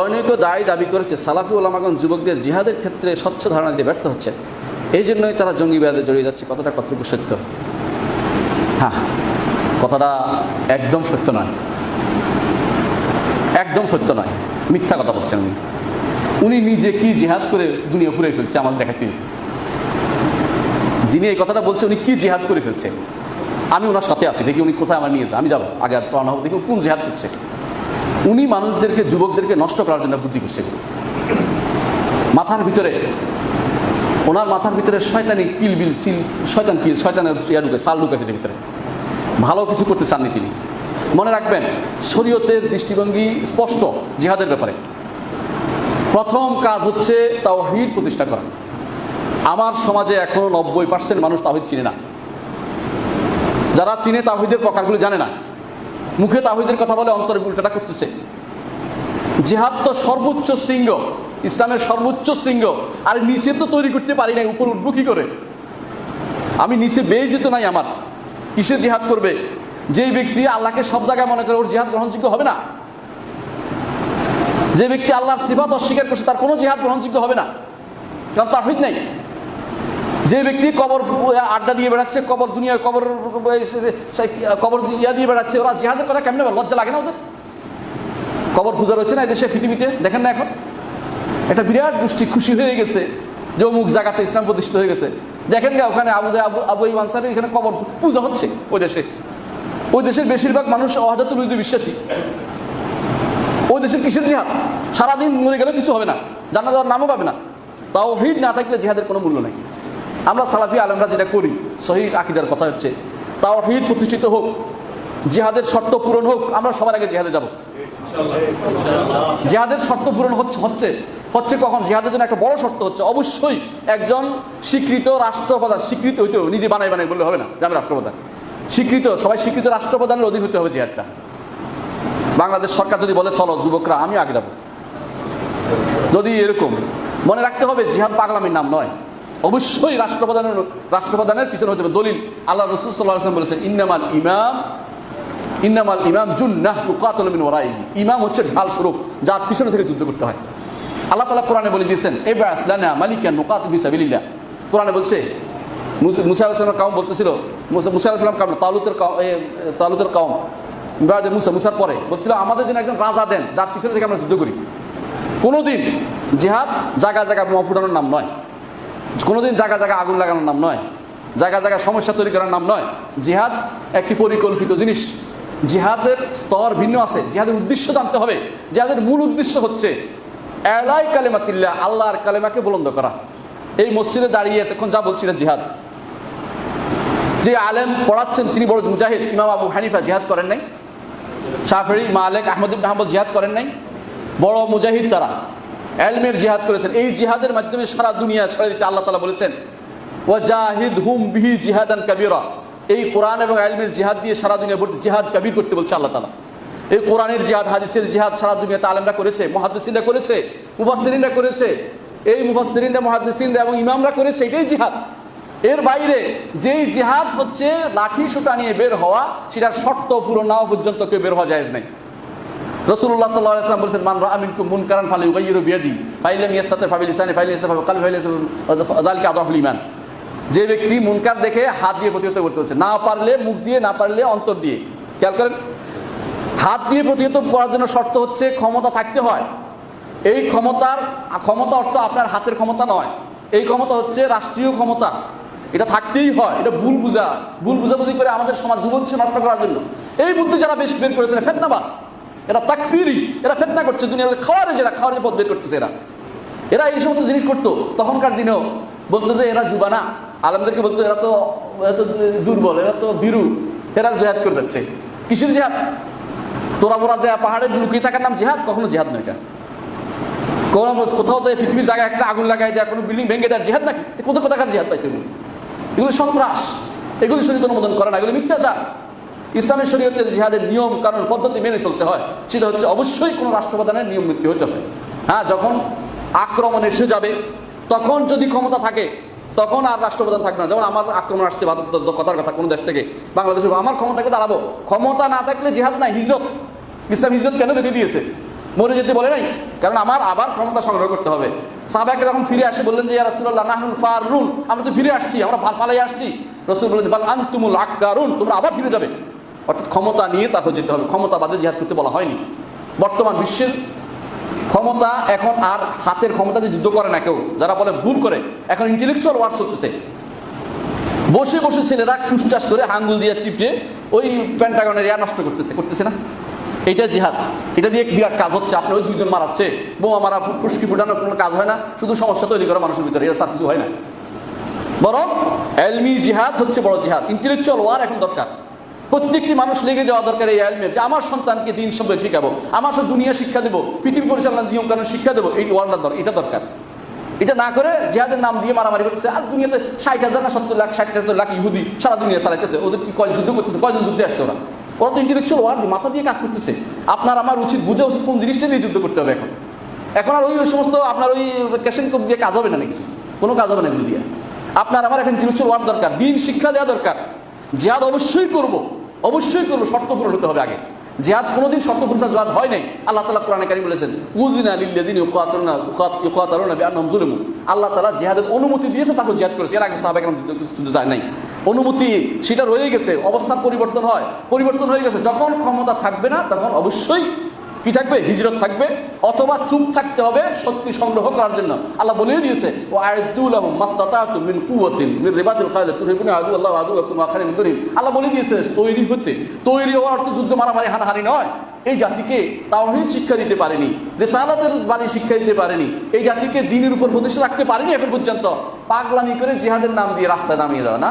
অনেক দাবি করেছে সালাফি ওলামাগণ যুবকদের জিহাদের ক্ষেত্রে স্বচ্ছ ধারণা দিয়ে ব্যর্থ হচ্ছে, এই জন্যই তারা জঙ্গিবাদে জড়িয়ে যাচ্ছে। কথাটা কতটুকু সত্য? হ্যাঁ, কথাটা একদম সত্য নয়, একদম সত্য নয়, মিথ্যা কথা বলছেন উনি। উনি নিজে কি জিহাদ করে দুনিয়া ঘুরে ফেলছে আমাদের দেখাতে। যিনি এই কথাটা বলছে উনি কি জিহাদ করে ফেলছে, আমি ওনার সাথে আছি, দেখি উনি কোথায় আমার নিয়ে যায়, আমি যাবো আগে রওনা হবো, দেখি কোন জিহাদ করছে। উনি মানুষদেরকে যুবকদেরকে নষ্ট করার জন্য বুদ্ধি করছে। মাথার ভিতরে ওনার মাথার ভিতরে শয়তানি কিলবিল শয়তানের ইয়া ঢুকে সাল ঢুকেছে ভিতরে, ভালো কিছু করতে চাননি তিনি। মনে রাখবেন, শরীয়তের দৃষ্টিভঙ্গি স্পষ্ট জিহাদের ব্যাপারে। প্রথম কাজ হচ্ছে তাওহীদ প্রতিষ্ঠা করা। আমার সমাজে এখনো 90% মানুষ তাওহীদ চিনে না। যারা চিনে তাওহীদের প্রকারগুলো জানে না, মুখে তাওহীদের কথা বলে অন্তরে উল্টাটা করতেছে। জিহাদ তো সর্বোচ্চ শৃঙ্গ, ইসলামের সর্বোচ্চ শৃঙ্গ, আর নিচে তো তৈরি করতে পারি নাই, উপর উঠবো কি করে? আমি নিচে বেয়ে যেত নাই, আমার কিসের জিহাদ করবে? যেই ব্যক্তি আল্লাহকে সব জায়গায় মনে করে, ওর জিহাদ গ্রহণযোগ্য হবে না। যে ব্যক্তি আল্লাহর সিফাত অস্বীকার করছে তার কোনো জিহাদ গ্রহণযোগ্য হবে না, কারণ তাওহীদ নাই। যে ব্যক্তি কবর আড্ডা দিয়ে বেড়াচ্ছে, কবর দুনিয়ায় কবর ইয়া দিয়ে বেড়াচ্ছে, ওরা জিহাদের কথা কেমনে বলে? লজ্জা লাগে না ওদের? কবর পূজা রয়েছে না এদেশে, পৃথিবীতে দেখেন না? এখন একটা বিরাট গোষ্ঠী খুশি হয়ে গেছে যে অমুক জায়গাতে ইসলাম প্রতিষ্ঠিত হয়ে গেছে। দেখেন গা ওখানে আবু আইয়ুব আনসারী এখানে কবর পূজা হচ্ছে। ওই দেশের বেশিরভাগ মানুষ ওয়াহদাতুল উজুদ বিশ্বাসী। ওই দেশের কিসের জিহাদ? সারাদিন মরে গেলেও কিছু হবে না, জান্নাত যাওয়ার নামও পাবে না। তাওহীদ না থাকলে জিহাদের কোনো মূল্য নাই। আমরা সালাফি আলেমরা যেটা করি, সহিহ আকীদার কথা হচ্ছে তাওহীদ প্রতিষ্ঠিত হোক, জিহাদের শর্ত পূরণ হোক, আমরা সবার আগে জিহাদে যাব। জিহাদের শর্ত পূরণ হচ্ছে কখন? জিহাদের জন্য একটা বড় শর্ত হচ্ছে অবশ্যই একজন স্বীকৃত রাষ্ট্রপ্রধান, স্বীকৃত হইতে হবে, নিজে বানাই বললে হবে না যে আমি রাষ্ট্রপ্রধান। স্বীকৃত, সবাই স্বীকৃত রাষ্ট্রপ্রধানের অধীন হতে হবে জিহাদটা। বাংলাদেশ সরকার যদি বলে চলো যুবকরা আমি আগে যাব, যদি এরকম, মনে রাখতে হবে জিহাদ পাগলামির নাম নয়, অবশ্যই রাষ্ট্রপ্রধানের পিছনে হতে হবে দলিল। আল্লাহ রাসূল সাল্লাল্লাহু আলাইহি ওয়াসাল্লাম বলেছেন ইন্নামাল ইমাম জুন্নাহ তুকাতালু মিন ওয়ারাইহি। ইমাম হচ্ছে ঢাল স্বরূপ, যার পিছনে থেকে যুদ্ধ করতে হয়। আল্লাহ তাআলা কোরআনে বলে দিয়েছেন ইবআস লানা মালিকান নুকাতিলু ফি সাবিলিল্লাহ। কোরআনে বলছে মুসা আলাইহিস সালামের কওম বলতেছিল, মুসা আলাইহিস সালাম কাম তালুতের কওম বাদে মুসার পরে বলছিল আমাদের জন্য একজন রাজা দেন যার পিছনে থেকে আমরা যুদ্ধ করি। কোনোদিন জিহাদ জায়গা জায়গা বোমা ফুটানোর নাম নয়, কোনোদিন জায়গা জায়গা আগুন লাগানোর নাম নয়, জায়গা জায়গা সমস্যা তৈরি করার নাম নয়। জিহাদ একটি পরিকল্পিত জিনিস। জিহাদের স্তর ভিন্ন আছে, জিহাদের উদ্দেশ্য জানতে হবে। জিহাদের মূল উদ্দেশ্য হচ্ছে এলাই কালেমাতিল্লাহ, আল্লাহর কালেমাকে বুলন্দ করা। এই মসজিদে দাঁড়িয়ে এতক্ষণ যা বলছিলেন জিহাদ, যে আলেম পড়াচ্ছেন তিনি বড় মুজাহিদ। ইমাম আবু হানিফা জিহাদ করেন নাই, শাফিঈ, মালিক, আহমদ ইবনে হাম্বল জিহাদ করেন নাই? বড় মুজাহিদ তারা, ইলমের জিহাদ করেছেন। এই জিহাদের মাধ্যমে সারা দুনিয়া ছড়িয়ে দিতে আল্লাহ তাআলা বলেছেন ওয়াজাহিদহুম বিহি জিহাদান কাবীরা। এই কোরআন এবং ইলমের জিহাদ দিয়ে সারা দুনিয়া জিহাদ কবির করতে বলছে আল্লাহ তাআলা। এই কোরআনের জিহাদ, হাদিসের জিহাদ সারা দুনিয়াতে আলেমরা করেছে, মুহাদ্দিসিনরা করেছে, মুফাসসিরিনরা করেছে। এই মুফাসসিরিনরা, মুহাদ্দিসিনরা এবং ইমামরা করেছে, এটাই জিহাদ। এর বাইরে যেই জিহাদ হচ্ছে লাঠি সোটা নিয়ে বের হওয়া, সেটার শর্ত পূরণ না হওয়া পর্যন্ত কেউ বের হওয়া জায়েজ নাই। রাসূলুল্লাহ সাল্লাল্লাহু আলাইহি ওয়াসাল্লাম বলেছেন মান রাআ মিনকুম মুনকারান ফালিয়ুগাইয়িরু বিয়াদিহি ফাইলাম ইয়াস্তাতি ফাবিলিসানি ফাইলাম ইয়াস্তাতি ফাবিকলবি ফাইলাম যালিকা আদআফুল ঈমান। যে ব্যক্তি মুনকার দেখে হাত দিয়ে প্রতিহত করতে হচ্ছে, না পারলে মুখ দিয়ে, না পারলে অন্তর দিয়ে। খেয়াল করেন, হাত দিয়ে প্রতিহত করার জন্য শর্ত হচ্ছে ক্ষমতা থাকতে হয়। এই ক্ষমতা অর্থ আপনার হাতের ক্ষমতা নয়, এই ক্ষমতা হচ্ছে রাষ্ট্রীয় ক্ষমতা, এটা থাকতেই হয়। এটা ভুল বুঝাবুঝি করে আমাদের সমাজ যুবককে নষ্ট করার জন্য এই বুদ্ধি যারা বেশ বের করেছে, ফিতনাবাজ, এরা তাকফিরি, এরা ফিতনা করছে দুনিয়ার খাওয়ারে পথ বের করতেছে। এরা এই সমস্ত জিনিস করতো তখনকার দিনেও। বলতো যে এরা যুবানা, আলেমদেরকে বলতো এরা তো দুর্বল, এরা তো বিরু, এরা জিহাদ করে যাচ্ছে। কিসের জিহাদ? তোরা বোরা যায় পাহাড়ে লুকিয়ে থাকার নাম জিহাদ? কখনো জিহাদ নয়। এটা কোথাও যায় পৃথিবীর জায়গায় একটা আগুন লাগাই দেয়, কোনো বিল্ডিং ভেঙে দেয়, জিহাদ নাকি? কোথাকার জিহাদ পাইছে? এগুলো সন্ত্রাস, এগুলি শরীয়ত অনুমোদন করে না, এগুলো মিথ্যাচার। ইসলামের শরীয়তের জিহাদের নিয়ম কারণ পদ্ধতি মেনে চলতে হয়। সেটা হচ্ছে অবশ্যই কোনো রাষ্ট্রপ্রধানের নিয়ম নীতি হতে হবে। হ্যাঁ, যখন আক্রমণ এসে যাবে, তখন যদি ক্ষমতা থাকে তখন আর রাষ্ট্রপ্রধান থাকবে না। যেমন আমার আক্রমণ আসছে কথার কথা কোনো দেশ থেকে বাংলাদেশে, আমার ক্ষমতাকে দাঁড়াবো। ক্ষমতা না থাকলে জিহাদ নাই, হিজরত। ইসলাম হিজরত কেন বেঁধে দিয়েছে? মরে যেতে বলে নাই, কারণ আমার আবার ক্ষমতা সংগ্রহ করতে হবে। সাহাবায়ে যখন ফিরে আসে বললেন যে ইয়া রাসূলুল্লাহ নাহনুল ফারুন, আমরা তো ফিরে আসছি, আমরা পালিয়ে আসছি। রাসূল বললেন বাল আনতুমুল আক্কারুন, তোমরা আবার ফিরে যাবে। অর্থাৎ ক্ষমতা নিয়ে তারপর যেতে হবে, ক্ষমতা বাদে জিহাদ করতে বলা হয়নি। বর্তমান বিশ্বের ক্ষমতা এখন আর হাতের ক্ষমতা দিয়ে যুদ্ধ করে না কেউ, যারা বলে ভুল করে। এখন ইন্টেলেকচুয়াল ওয়ার চলতেছে, বসে বসে ছেলেরা টুসটাস করে আঙ্গুল দিয়ে টিপে ওই পেন্টাগনের নষ্ট করতেছে না? এইটা জিহাদ, এটা দিয়ে বিরাট কাজ হচ্ছে। আপনি ওই দুইজন মারাচ্ছে, বোমা মারা, ফুসকি ফুটানোর কোনো কাজ হয় না, শুধু সমস্যা তৈরি করা মানুষের ভিতরে, এটা সার কিছু হয় না। বরং এলমি জিহাদ হচ্ছে বড় জিহাদ। ইন্টেলেকচুয়াল ওয়ার এখন দরকার, প্রত্যেকটি মানুষ লেগে যাওয়া দরকার এই এলমের, যে আমার সন্তানকে দিন সম্পর্কে শিখাবো, আমার সব দুনিয়া শিক্ষা দেবো, পৃথিবী পরিচালনার নিয়ম কানুন শিক্ষা দেবো, এই ওয়ার্ল্ডটা দরকার, এটা দরকার। এটা না করে জিহাদের নাম দিয়ে মারামারি করতেছে। আর দুনিয়াতে 60,000 না 70 লাখ 60,000 লাখ ইহুদি সারা দুনিয়া চালাইতেছে, ওদের কি কয় যুদ্ধ করতেছে, কয়জন যুদ্ধে আসছে ওরা? ওরা তো ইন্টেলেকচুয়াল ওয়ার মাথা দিয়ে কাজ করতেছে। আপনার আমার উচিত বুঝে উচিত কোন জিনিসটা দিয়ে যুদ্ধ করতে হবে। এখন আর ওই সমস্ত আপনার ওই ক্যাশন কোপ দিয়ে কাজ হবে না, কিছু কোনো কাজ হবে না এগুলো দিয়ে। আপনার আমার এখন ইন্টেলেকচুয়াল ওয়ার দরকার, দিন শিক্ষা দেওয়া দরকার। জিহাদ অবশ্যই করবো, শর্ত পূরণ হতে হবে আগে। জিহাদ কোনোদিন শর্ত পূরণ জিহাদ হয় নাই। আল্লাহ তাআলা কোরআনে কারীমে বলেছেন উযিনা লিল্লাযিনা ইউকাতালুনা বিআন্নাহুম যুলিমু। আল্লাহ তাআলা জিহাদের অনুমতি দিয়েছে, তারপর জিহাদ করেছে। এর আগে সাহাবায়ে কেরাম যুদ্ধ যায় নাই, অনুমতি সেটা রয়ে গেছে। অবস্থার পরিবর্তন হয়ে গেছে। যখন ক্ষমতা থাকবে না তখন অবশ্যই কি থাকবে? হিজরত থাকবে, অথবা চুপ থাকতে হবে শক্তি সংগ্রহ করার জন্য। আল্লাহ বলেই দিয়েছে ওয়া আ'ইদ্দু লাহুম মাসতাতা'তুম মিন কুওয়াতিন মিন রিবাতিল খায়ল তুরহিবুনা আদুওয়াল্লাহি ওয়া আদুওয়াকুম ওয়া আখারিন মিন দুনিহিম। আল্লাহ বলে দিয়েছে তৈরি হওয়ার অর্থ যুদ্ধ মারামারি হানাহানি নয়। এই জাতিকে তাওহীদ শিক্ষা দিতে পারেনি, রিসালাতের বাণী শিক্ষা দিতে পারেনি, এই জাতিকে দ্বীনের উপর প্রতিষ্ঠা রাখতে পারেনি এখন পর্যন্ত। পাগলামি করে জিহাদের নাম দিয়ে রাস্তায় নামিয়ে দেওয়া না,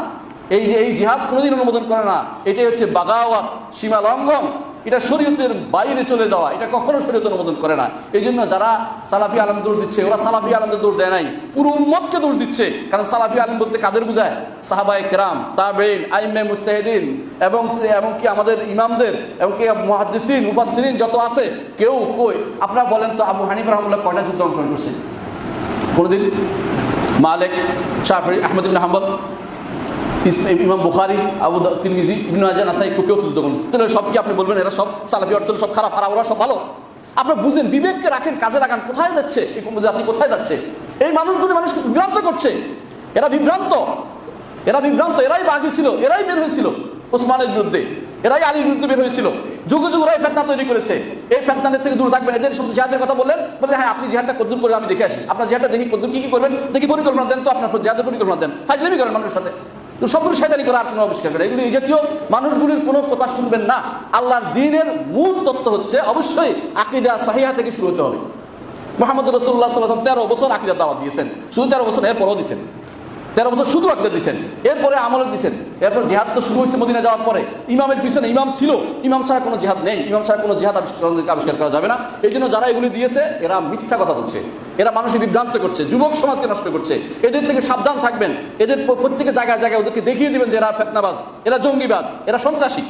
এই জিহাদ কোনোদিন অনুমোদন করে না। এটাই হচ্ছে বাগাওয়াত, সীমা লঙ্ঘন, এটা শরীয়তের বাইরে চলে যাওয়া, এটা কখনো শরীয়ত অনুমোদন করে না। এই জন্য যারা সালাফি আলেম দোষ দিচ্ছে, ওরা সালাফি আলেমদের দোষ দেয় নাই, পুরো উম্মতকে দোষ দিচ্ছে। কারণ সালাফি আলেম বলতে কাদের বোঝায়? সাহাবায়ে কেরাম, তাবেঈন, আইম্মায়ে মুজতাহিদিন, এবং কি আমাদের ইমামদের, এবং কি মুহাদ্দিসিন, মুফাসসিরিন যত আছে, কেউ কই আপনারা বলেন তো আবু হানিফা রাহমাতুল্লাহ কয়টা যুদ্ধ অংশগ্রহণ করছে কোনোদিন? মালিক, শাফিঈ, আহমদ ইবনে হাম্বল, ইমাম বুখারী, আবু তিরমিজি, ইবনে মাজাহ, নাসাঈ, কেউ যুদ্ধ করুন। তাহলে সব কি আপনি বলবেন এরা সব সালাফি অর্থ সব খারাপ আর ওরা সব ভালো? আপনারা বুঝেন, বিবেককে রাখেন, কাজে লাগান। কোথায় যাচ্ছে এই জাতি, কোথায় যাচ্ছে? এই মানুষগুলি মানুষকে বিভ্রান্ত করছে। এরা বিভ্রান্ত, এরাই বাগী ছিল, এরাই বের হয়েছিল ওসমানের বিরুদ্ধে, এরাই আলীর বিরুদ্ধে বের হয়েছিল। যুগে যুগে ওরাই ফিতনা তৈরি করেছে। এই ফিতনাদের থেকে দূরে থাকবেন। এদের সাথে জিহাদের কথা বললেন, বলে হ্যাঁ আপনি জিহাদটা কদ্দুর করে আমি দেখে আসি, আপনার জিহাদটা দেখি কদ্দুর কি করবেন, দেখি পরিকল্পনা দেন তো, আপনার জিহাদের পরিকল্পনা দেন। ফাজলামি করেন মানুষের সাথে, তো সবগুলো শয়তানি করে আর কোনো আবিষ্কার করে। এগুলো এই জাতীয় মানুষগুলির কোনো কথা শুনবেন না। আল্লাহর দ্বীনের মূল তত্ত্ব হচ্ছে অবশ্যই আকীদা সহিহা থেকে শুরু হতে হবে। মুহাম্মদ রাসূলুল্লাহ সাল্লাল্লাহু আলাইহি ওয়াসাল্লাম 13 বছর আকীদার দাওয়াত দিয়েছেন, শুধু 13 বছর, এরপরও দিয়েছেন। 13 বছর শুধু আকীদা দিয়েছেন, এরপরে আমল দিয়েছেন। এরপর জিহাদ তো শুরু হয়েছে মদিনা যাওয়ার পরে। ইমামের পিছনে ইমাম ছিল, ইমাম ছাড়া কোনো জিহাদ নেই, ইমাম ছাড়া কোনো জিহাদ আবিষ্কার করা যাবে না। এই জন্য যারা এগুলি দিয়েছে এরা মিথ্যা কথা বলছে, এরা মানুষকে বিভ্রান্ত করছে, যুবক সমাজকে নষ্ট করছে। এদের থেকে সাবধান থাকবেন। এদের প্রত্যেকে জায়গায় জায়গায় ওদেরকে দেখিয়ে দিবেন যে এরা ফিতনাবাজ, এরা জঙ্গিবাদ, এরা সন্ত্রাসী।